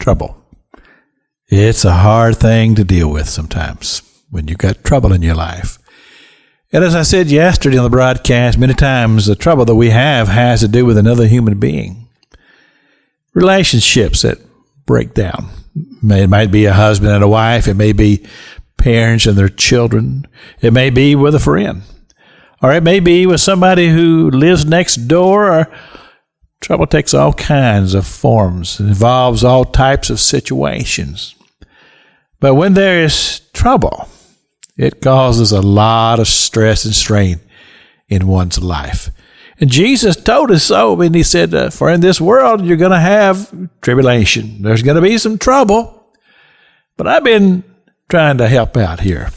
trouble. It's a hard thing to deal with sometimes when you've got trouble in your life. And as I said yesterday on the broadcast, many times the trouble that we have has to do with another human being. Relationships that break down. It might be a husband and a wife. It may be parents and their children. It may be with a friend. Or it may be with somebody who lives next door. Or trouble takes all kinds of forms. It involves all types of situations. But when there is trouble, it causes a lot of stress and strain in one's life. And Jesus told us so. And he said, for in this world, you're going to have tribulation. There's going to be some trouble. But I've been trying to help out here.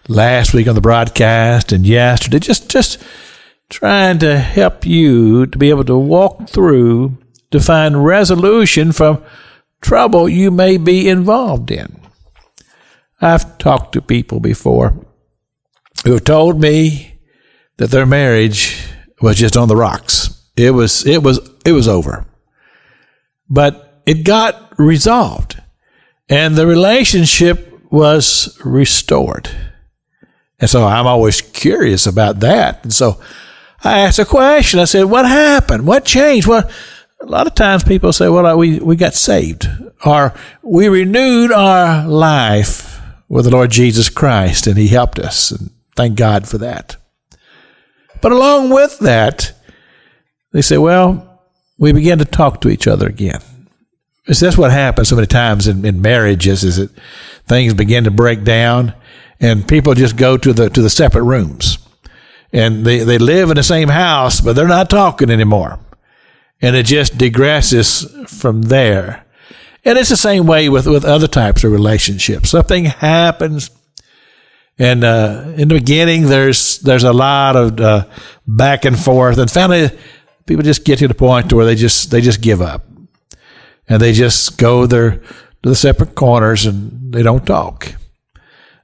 Last week on the broadcast and yesterday, just trying to help you to be able to walk through, to find resolution from trouble you may be involved in. I've talked to people before who have told me that their marriage was just on the rocks. It was over. But it got resolved, and the relationship was restored. And so I'm always curious about that. And so I asked a question. I said, what happened? What changed? Well, a lot of times people say, well, we got saved, or we renewed our life with the Lord Jesus Christ, and he helped us, and thank God for that. But along with that, they say, well, we began to talk to each other again. That's what happens so many times in marriages, is that things begin to break down, and people just go to the separate rooms. And they live in the same house, but they're not talking anymore. And it just digresses from there. And it's the same way with other types of relationships. Something happens, and in the beginning, there's a lot of back and forth. And finally, people just get to the point where they just give up. And they just go to the separate corners, and they don't talk.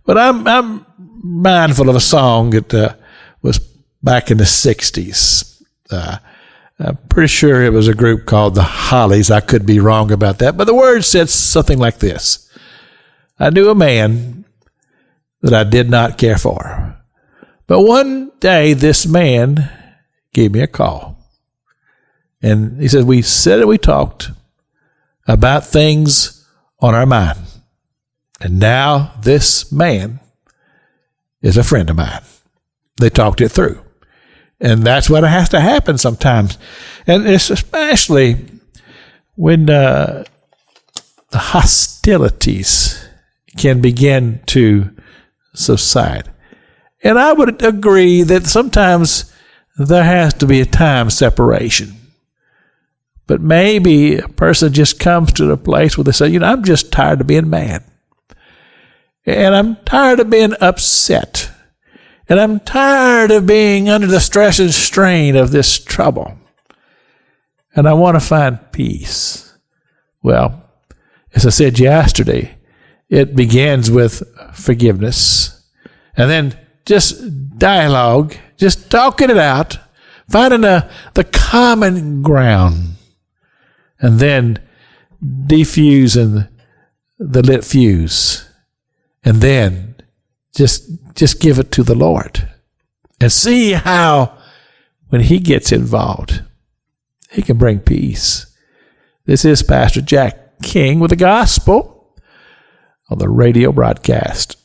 But I'm mindful of a song that was back in the 60s. I'm pretty sure it was a group called the Hollies. I could be wrong about that. But the words said something like this. I knew a man that I did not care for. But one day, this man gave me a call. And he said, we talked about things on our mind. And now this man is a friend of mine. They talked it through. And that's what has to happen sometimes. And it's especially when the hostilities can begin to subside. And I would agree that sometimes there has to be a time separation. But maybe a person just comes to the place where they say, I'm just tired of being mad. And I'm tired of being upset. And I'm tired of being under the stress and strain of this trouble. And I want to find peace. Well, as I said yesterday, it begins with forgiveness. And then just dialogue, just talking it out, finding the common ground. And then defusing the lit fuse. And then just give it to the Lord. And see how, when he gets involved, he can bring peace. This is Pastor Jack King with the gospel on the radio broadcast.